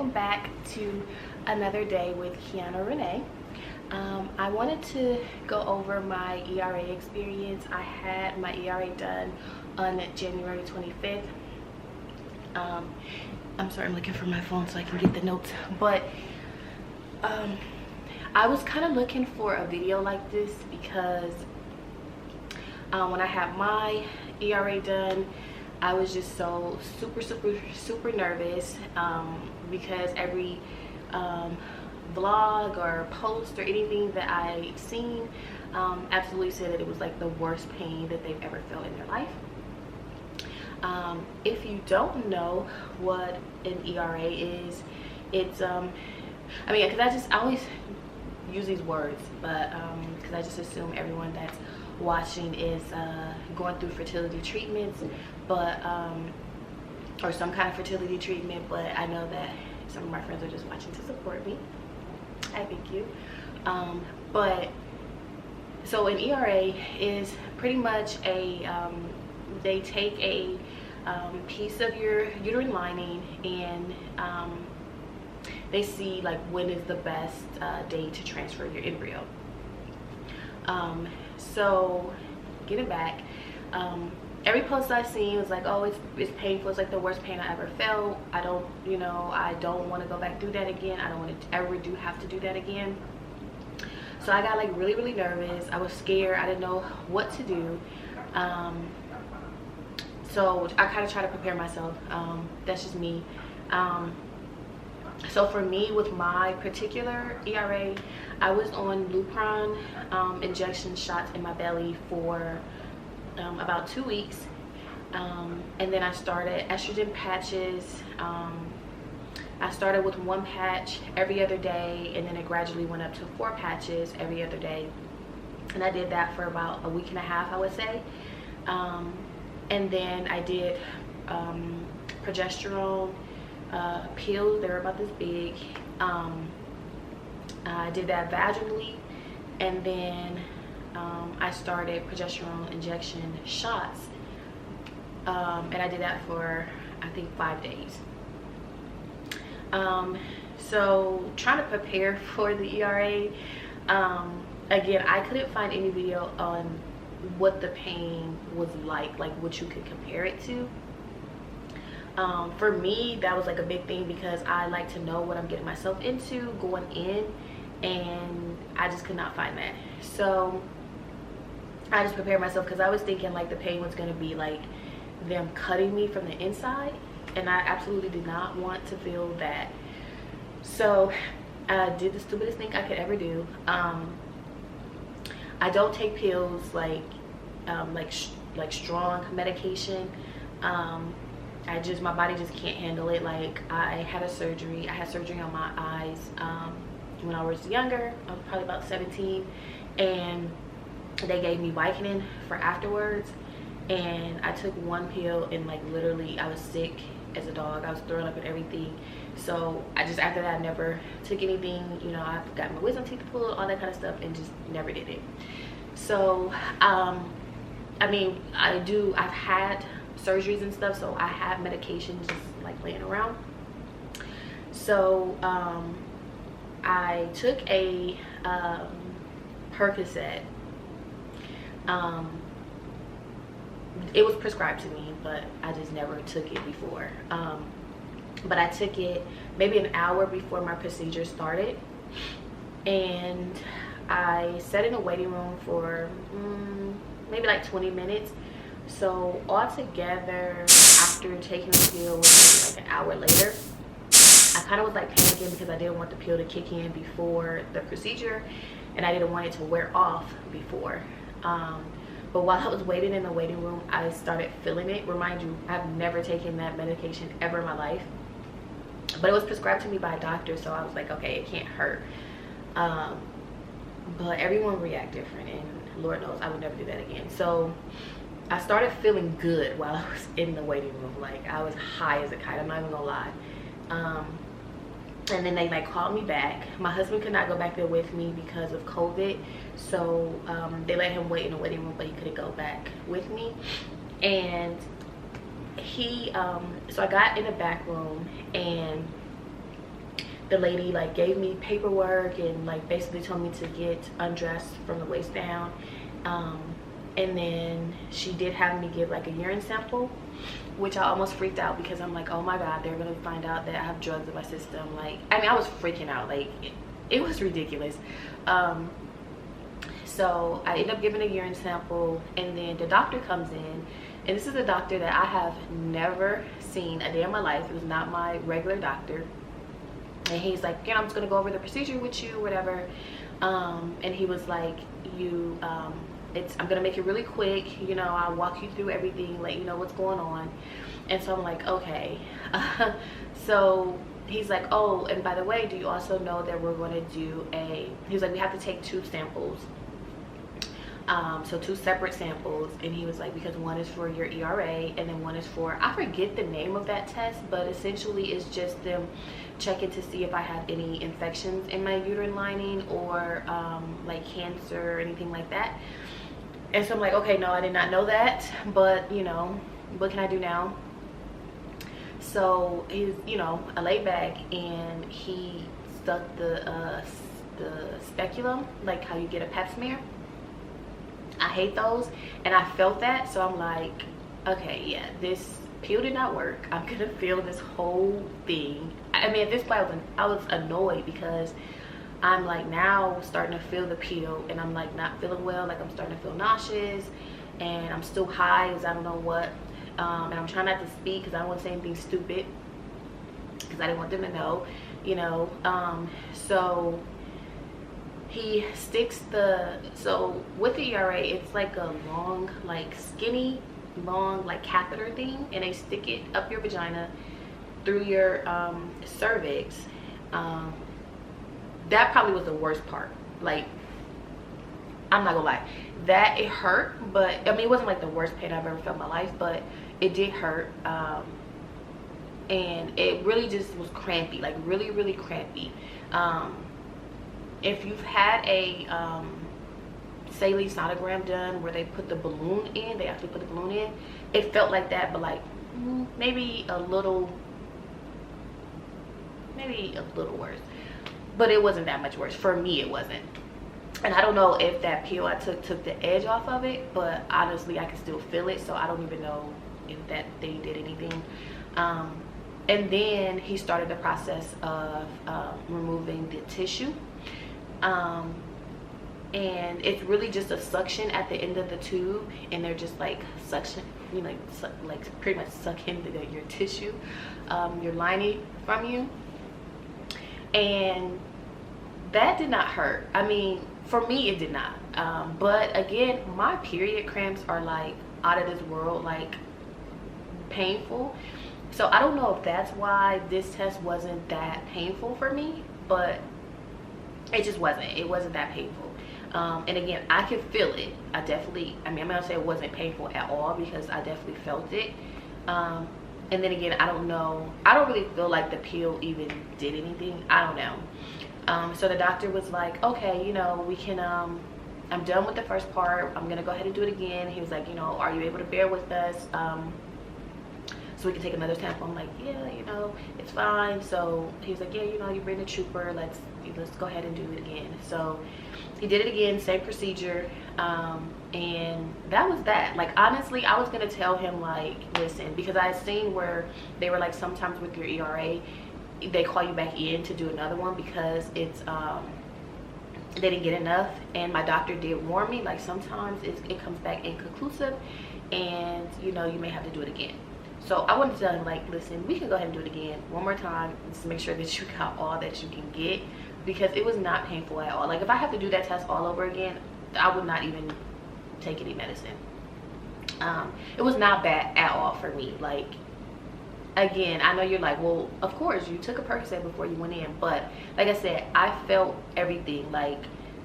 welcome back to another day with Keyana Renee. I wanted to go over my ERA experience. I had my ERA done on January 25th. I'm sorry, I'm looking for my phone so I can get the notes, but I was kind of looking for a video like this because when I had my ERA done, I was just so super nervous because every vlog or post or anything that I seen absolutely said that it was like the worst pain that they've ever felt in their life. If you don't know what an ERA is, it's I mean, because I always use these words, but because I just assume everyone that's watching is going through fertility treatments, but or some kind of fertility treatment, but I know that some of my friends are just watching to support me. I thank you. But so an ERA is pretty much a they take a piece of your uterine lining and they see like when is the best day to transfer your embryo. So getting back, every post I've seen was like, oh, it's painful, it's like the worst pain I ever felt. I don't want to go back through that again. I don't want to ever have to do that again. So I got like really nervous. I was scared. I didn't know what to do. So I kind of try to prepare myself. That's just me. So for me, with my particular ERA, I was on Lupron injection shots in my belly for about 2 weeks, and then I started estrogen patches. I started with 1 patch every other day, and then it gradually went up to 4 patches every other day, and I did that for about a week and a half, I would say. And then I did progesterone pills. They were about this big. I did that vaginally, and then I started progesterone injection shots, and I did that for I think 5 days. So trying to prepare for the ERA, again, I couldn't find any video on what the pain was like what you could compare it to. For me, that was like a big thing because I like to know what I'm getting myself into going in, and I just could not find that. So I just prepared myself because I was thinking like the pain was going to be like them cutting me from the inside, and I absolutely did not want to feel that. So I did the stupidest thing I could ever do. I don't take pills like strong medication. My body just can't handle it. Like I had surgery on my eyes when I was younger. I was probably about 17, and they gave me Vicodin for afterwards, and I took 1 pill, and like literally I was sick as a dog. I was throwing up and everything. So after that I never took anything. I got my wisdom teeth pulled, all that kind of stuff, and just never did it. So I mean, I've had surgeries and stuff, so I have medication just like laying around. So I took a Percocet. It was prescribed to me, but I just never took it before. But I took it maybe an hour before my procedure started, and I sat in a waiting room for maybe like 20 minutes. So altogether, after taking the pill, was like an hour later, I kind of was like panicking because I didn't want the pill to kick in before the procedure, and I didn't want it to wear off before. But while I was waiting in the waiting room, I started feeling it. Remind you, I've never taken that medication ever in my life, but it was prescribed to me by a doctor, so I was like, okay, it can't hurt. But everyone react different, and Lord knows I would never do that again. So I started feeling good while I was in the waiting room. Like I was high as a kite, I'm not even gonna lie. And then they like called me back. My husband could not go back there with me because of COVID, so they let him wait in the waiting room, but he couldn't go back with me. And he so I got in the back room, and the lady like gave me paperwork and like basically told me to get undressed from the waist down. And then she did have me give like a urine sample, which I almost freaked out because I'm like, oh my god, they're gonna find out that I have drugs in my system. Like, I mean, I was freaking out. Like, it was ridiculous. So I ended up giving a urine sample, and then the doctor comes in, and this is a doctor that I have never seen a day in my life. It was not my regular doctor. And he's like, I'm just gonna go over the procedure with you, whatever. And he was like, I'm gonna make it really quick, I'll walk you through everything, let you know what's going on. And so I'm like, okay. So he's like, oh, and by the way, do you also know that we're going to do he's like, we have to take 2 samples, so 2 separate samples. And he was like, because one is for your ERA and then one is for, I forget the name of that test, but essentially it's just them checking to see if I have any infections in my uterine lining or like cancer or anything like that. And so I'm like, okay, no, I did not know that, but what can I do now? So he's, I laid back and he stuck the speculum, like how you get a pap smear. I hate those, and I felt that, so I'm like, okay, yeah, this pill did not work. I'm gonna feel this whole thing. I mean, at this point I was annoyed because I'm like now starting to feel the pill, and I'm like not feeling well. Like I'm starting to feel nauseous, and I'm still high because I don't know what. And I'm trying not to speak because I don't want to say anything stupid because I didn't want them to know, So he sticks so with the ERA, it's like a long, like skinny, long, like catheter thing, and they stick it up your vagina through your cervix. That probably was the worst part. Like, I'm not gonna lie, that it hurt, but I mean, it wasn't like the worst pain I've ever felt in my life, but it did hurt. And it really just was crampy, like really, really crampy. If you've had a saline sonogram done where they put the balloon in, they actually put the balloon in, it felt like that, but like maybe a little worse, but it wasn't that much worse. For me, it wasn't. And I don't know if that pill I took the edge off of it, but honestly I can still feel it, so I don't even know if that thing did anything. And then he started the process of removing the tissue, and it's really just a suction at the end of the tube, and they're just like suction, like pretty much sucking your tissue, your lining from you. And that did not hurt. I mean, for me it did not, but again, my period cramps are like out of this world, like painful. So I don't know if that's why this test wasn't that painful for me, but it just wasn't. It wasn't that painful. And again, I could feel it. I'm gonna say it wasn't painful at all because I definitely felt it. And then again, I don't know. I don't really feel like the pill even did anything. I don't know. So the doctor was like, okay, we can, I'm done with the first part. I'm gonna go ahead and do it again. He was like, are you able to bear with us? So we can take another sample. I'm like, yeah, it's fine. So he was like, yeah, you bring the trooper, let's go ahead and do it again. So he did it again, same procedure, and that was that. Like, honestly, I was gonna tell him, like, listen, because I had seen where they were like, sometimes with your ERA they call you back in to do another one because it's they didn't get enough. And my doctor did warn me, like, sometimes it comes back inconclusive, and you may have to do it again. So I wanted to tell him, like, listen, we can go ahead and do it again one more time just to make sure that you got all that you can get, because it was not painful at all. Like, if I have to do that test all over again, I would not even take any medicine. It was not bad at all for me. Like, again, I know you're like, well, of course you took a Percocet before you went in, but like I said, I felt everything like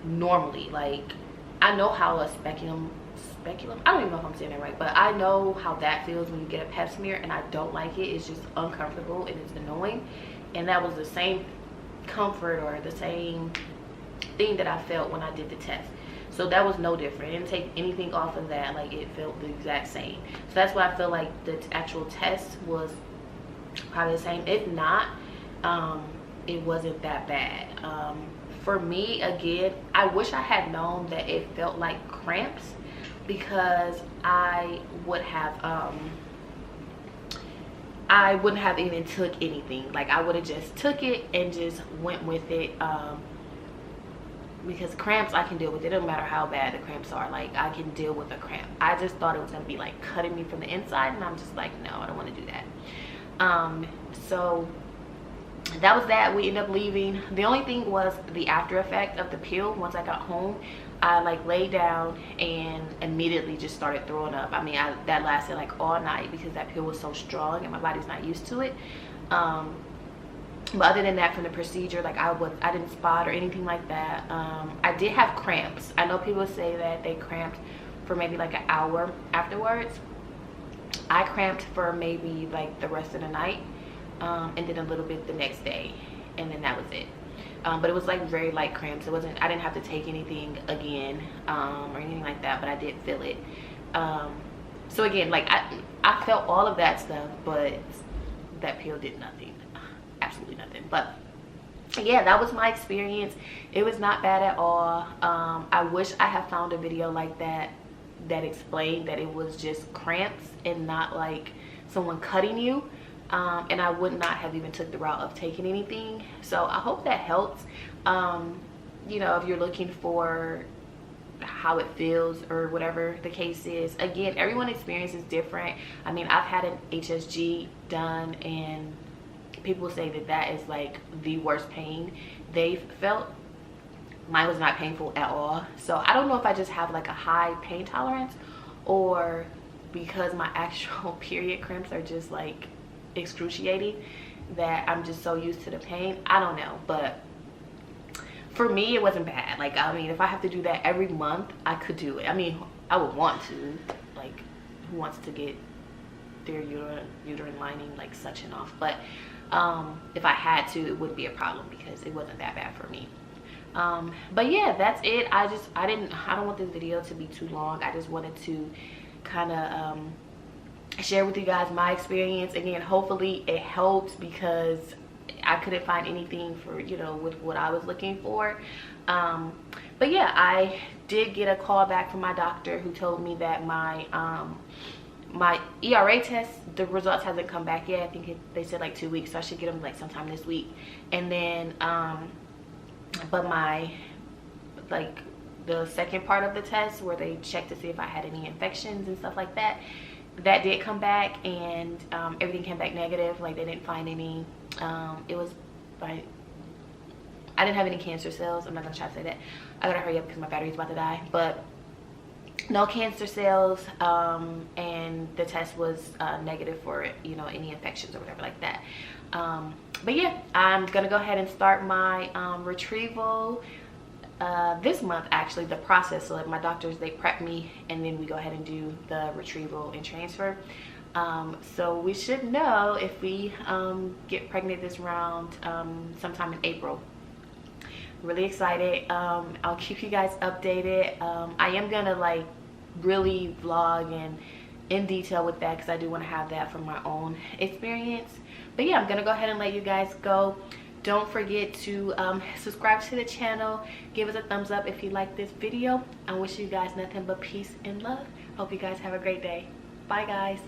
normally. Like, I know how a speculum, I don't even know if I'm saying it right, but I know how that feels when you get a pap smear, and I don't like it. It's just uncomfortable and it's annoying, and that was the same comfort or the same thing that I felt when I did the test. So that was no different. It didn't take anything off of that. Like, it felt the exact same. So that's why I feel like the actual test was probably the same. If not, it wasn't that bad. For me, again, I wish I had known that it felt like cramps, because I wouldn't have even took anything. Like, I would have just took it and just went with it, because cramps I can deal with. It doesn't matter how bad the cramps are. Like, I can deal with a cramp. I just thought it was gonna be like cutting me from the inside, and I'm just like, no, I don't want to do that. So that was that. We ended up leaving. The only thing was the after effect of the pill. Once I got home, I like laid down and immediately just started throwing up. I mean, that lasted like all night, because that pill was so strong and my body's not used to it. But other than that, from the procedure, like, I didn't spot or anything like that. I did have cramps. I know people say that they cramped for maybe like an hour afterwards. I cramped for maybe like the rest of the night, and then a little bit the next day, and then that was it. But it was like very light cramps. I didn't have to take anything again, or anything like that, but I did feel it. So again, like, I felt all of that stuff, but that pill did nothing. Absolutely nothing. But yeah, that was my experience. It was not bad at all. I wish I had found a video like that explained that it was just cramps and not like someone cutting you. And I would not have even took the route of taking anything. So I hope that helps. You know, if you're looking for how it feels or whatever the case is, again, everyone's experience is different. I mean, I've had an HSG done, and people say that is like the worst pain they've felt. Mine was not painful at all. So I don't know if I just have like a high pain tolerance, or because my actual period cramps are just like excruciating, that I'm just so used to the pain. I don't know, but for me it wasn't bad. Like, I mean, if I have to do that every month, I could do it. I mean, I would want to. Like, who wants to get their uterine lining like suction off? But if I had to, it wouldn't be a problem, because it wasn't that bad for me. But yeah, that's it. I don't want this video to be too long. I just wanted to kind of share with you guys my experience. Again, hopefully it helped, because I couldn't find anything for, you know, with what I was looking for. But yeah, I did get a call back from my doctor, who told me that my my ERA test, the results hasn't come back yet. I think they said like 2 weeks, so I should get them like sometime this week. And then but my, like, the second part of the test, where they checked to see if I had any infections and stuff like that, that did come back, and everything came back negative. Like, they didn't find any. It was I didn't have any cancer cells. I'm not gonna try to say that. I gotta hurry up because my battery's about to die. But no cancer cells, and the test was negative for, you know, any infections or whatever like that. But yeah, I'm gonna go ahead and start my retrieval this month, actually, the process. So like, my doctors, they prep me, and then we go ahead and do the retrieval and transfer. So we should know if we get pregnant this round sometime in April. Really excited. I'll keep you guys updated. I am gonna like really vlog and in detail with that, because I do want to have that from my own experience. But yeah, I'm gonna go ahead and let you guys go. Don't forget to subscribe to the channel, give us a thumbs up if you like this video. I wish you guys nothing but peace and love. Hope you guys have a great day. Bye guys.